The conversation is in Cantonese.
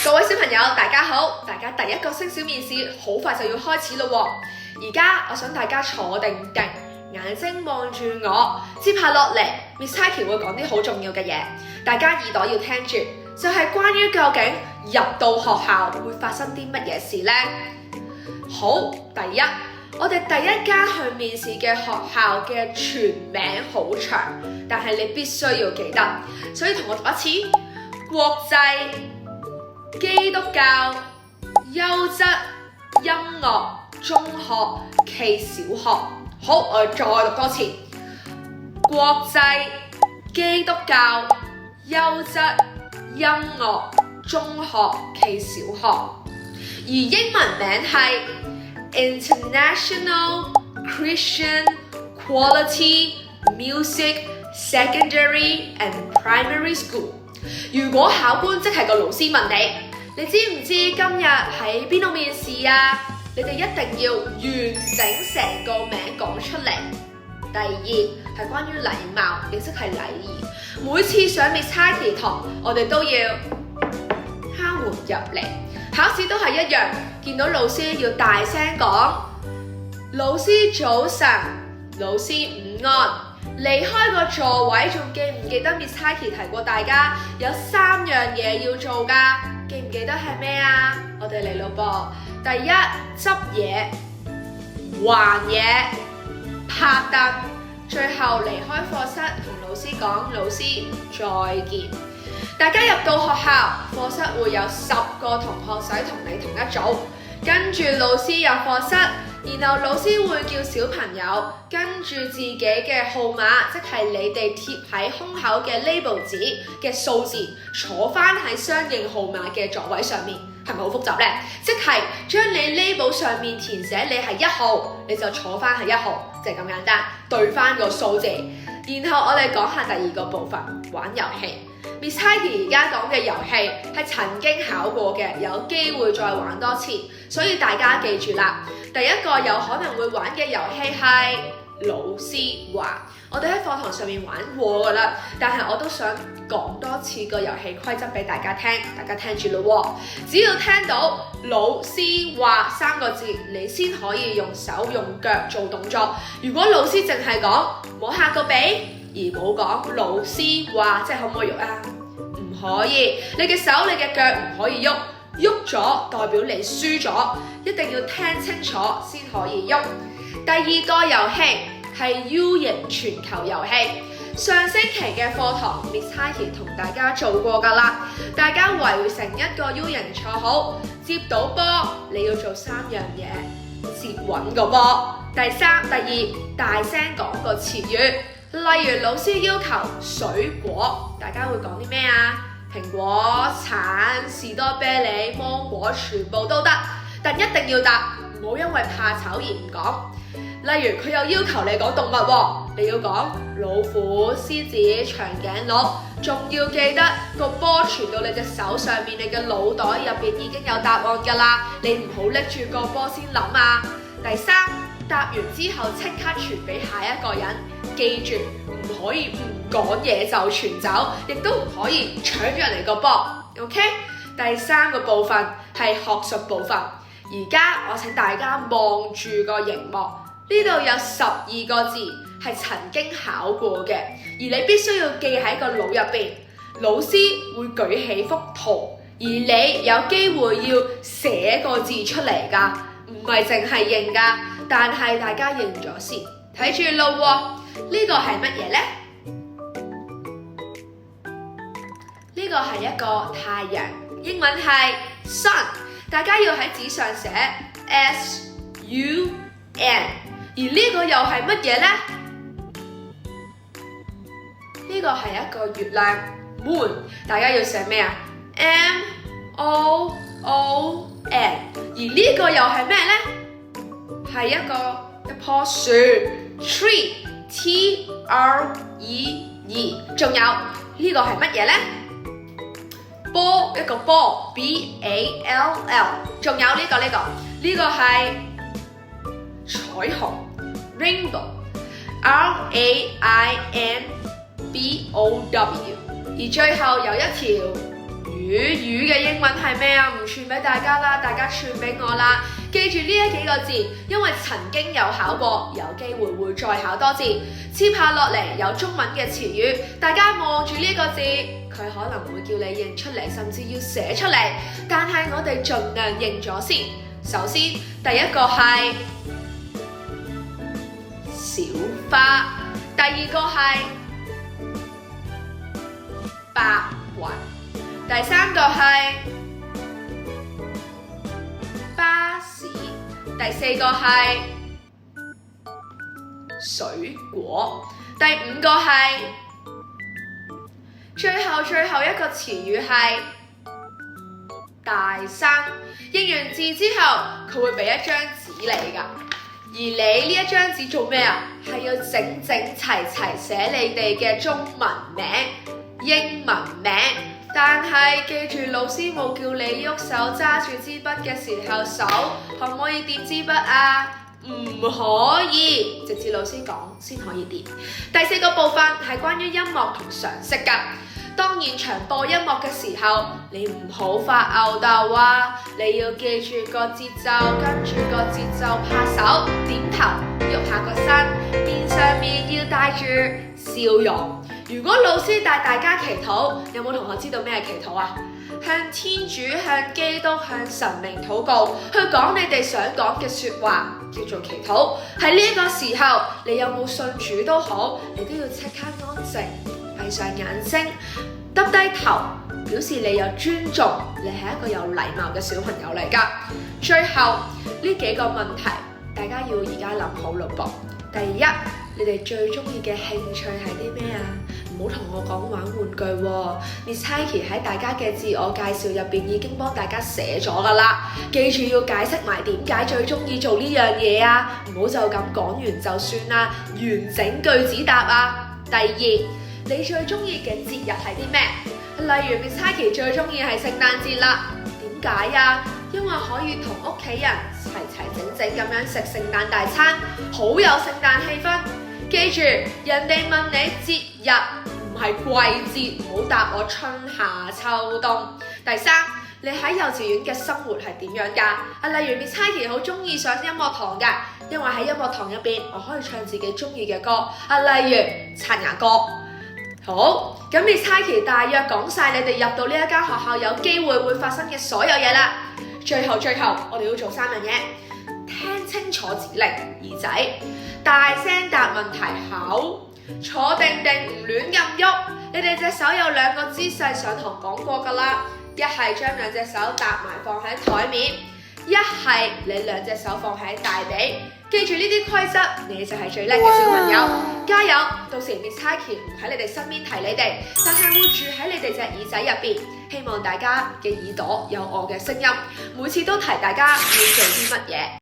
各位小朋友，大家好！大家第一個升小面試好快就要開始咯喎。而家我想大家坐定定，眼睛望住我。接下落嚟 Miss Heidi 會講啲好重要嘅嘢，大家耳朵要聽住，就係關於究竟入到學校會發生啲乜嘢事呢？好，第一，我哋第一間去面試嘅學校嘅全名好長，但係你必須要記得，所以同我讀一次：國際基督教優質音樂中學暨小學。好，我哋再讀多次：國際基督教優質音樂中學暨小學，而英文名係 International Christian Quality Music Secondary and Primary School。如果考官即係個老師問你知唔知今日喺邊度面試啊？你哋一定要完整成個名講出嚟。第二係關於禮貌，亦即係禮儀。每次上 Miss Heidi 堂，我哋都要敲門入嚟。考試都係一樣，見到老師要大聲講：老師早晨，老師午安。離開個座位，仲記唔記得 Miss Heidi 提過大家有3樣嘢要做㗎？記唔記得係咩啊？我哋嚟咯噃。第一，執嘢、還嘢、拍凳，最後離開課室同老師講：老師再見。大家入到學校，課室會有10個同學仔同你同一組，跟住老師入課室。然後老師會叫小朋友跟住自己嘅號碼，即係你哋貼喺胸口嘅 label 紙嘅數字，坐翻喺相應號碼嘅座位上面，係咪好複雜呢？即係將你 label 上面填寫你係1號，你就坐翻係1號，就係咁簡單，對翻個數字。然後我哋講下第二個部分，玩遊戲。Miss Heidi 而家講嘅遊戲係曾經考過嘅，有機會再玩多次，所以大家記住啦。第一個有可能會玩嘅遊戲係老師話，我哋喺課堂上面玩過噶啦，但係我都想講多次個遊戲規則俾大家聽，大家聽住咯喎。只要聽到老師話3個字，你先可以用手用腳做動作。如果老師淨係講摸下個鼻，而冇講老師話，即係可唔可以喐啊？唔可以，你嘅手你嘅腳唔可以喐，喐咗代表你輸咗，一定要聽清楚先可以喐。第二個遊戲係 U 型傳球遊戲，上星期嘅課堂 Miss Heidi 同大家做過㗎啦，大家圍成一個 U 型坐好，接到波你要做3樣嘢，接穩個波。第二，大聲講個詞語。例如老師要求水果，大家會講啲咩啊？蘋果、橙、士多啤梨、芒果，全部都得，但一定要答，唔好因為怕醜而唔講。例如佢又要求你講動物喎，你要講老虎、獅子、長頸鹿，仲要記得個波傳到你隻手上面，你嘅腦袋入邊已經有答案㗎啦，你唔好拎住個波先諗啊。第三，答完之後即刻傳俾下一個人。記住唔可以唔講嘢就傳走，亦都唔可以搶咗人哋個波。OK， 第3個部分係學術部分。而家我請大家望住個熒幕，呢度有12個字係曾經考過嘅，而你必須要記喺個腦入邊。老師會舉起幅圖，而你有機會要寫個字出嚟㗎，唔係淨係認㗎。但係大家認咗先，睇住路喎。呢個係乜嘢呢？呢個係一個太陽，英文係 sun。大家要喺紙上寫 sun， 而呢個又係乜嘢呢？呢個係一個月亮 moon。大家要寫咩啊？ moon。而呢個又係咩呢？係一棵樹 tree。仲有呢個係乜嘢呢？波，一個波 ball。仲有呢個係彩虹 rainbow。rainbow。而最後有一條魚魚嘅英文係咩啊？唔傳俾大家啦，大家傳俾我啦。記住呢幾個字，因為曾經有考過，有機會會再考多次。接下落嚟有中文嘅詞語，大家望住呢個字，佢可能會叫你認出嚟，甚至要寫出嚟。但係我哋盡量認咗先。首先，第一個係小花，第二個係白雲，第三個係巴士，第四個係水果，第五個係最後一個詞語係大山。認完字之後，佢會俾一張紙你㗎，而你呢一張紙做咩啊？係要整齊寫你哋嘅中文名、英文名。但係記住，老師冇叫你喐手揸住支筆嘅時候，手可唔可以掂支筆啊？唔可以，直至老師講先可以掂。第四個部分係關於音樂同常識㗎。當現場播音樂嘅時候，你唔好發吽哣啊！你要記住個節奏，跟住個節奏拍手、點頭、喐下個身，面上面要帶住笑容。如果老師帶大家祈禱，有冇同學知道咩係祈禱啊？向天主、向基督、向神明禱告，去講你哋想講嘅說話，叫做祈禱。喺呢個時候，你有冇信主都好，你都要即刻安靜，閉上眼睛，耷低頭，表示你有尊重，你係一個有禮貌嘅小朋友嚟㗎。最後呢幾個問題，大家要而家諗好咯噃。第一，你哋最中意嘅興趣係啲咩啊？唔好同我講玩玩具喎。Miss Heike 喺大家嘅自我介紹入邊已經幫大家寫咗㗎啦，記住要解釋埋點解最中意做呢樣嘢啊！唔好就咁講完就算啦，完整句子答啊。第二，你最中意嘅節日係啲咩？例如 Miss Heike 最中意係聖誕節啦。點解啊？因為可以同屋企人齊整咁樣食聖誕大餐，好有聖誕氣氛。記住，人哋問你節日唔係季節，唔好答我春夏秋冬。第三，你喺幼稚園嘅生活係點樣㗎？例如 Miss Heike 好中意上音樂堂㗎，因為喺音樂堂入邊，我可以唱自己中意嘅歌。例如刷牙歌。好，咁 Miss Heike 大約講晒你哋入到呢一間學校有機會發生嘅所有嘢啦。最後，我哋要做3樣嘢：聽清楚指令，耳仔；大聲答問題，口；坐定唔亂咁喐。你哋隻手有2個姿勢，上堂講過㗎啦。一係將2隻手搭埋放喺台面，一係你2隻手放喺大髀。記住呢啲規則，你就係最叻嘅小朋友。加油！到時 Miss Heike 唔喺你哋身邊提你哋，但係會住喺你哋隻耳仔入邊。希望大家嘅耳朵有我嘅聲音，每次都提大家要做啲乜嘢。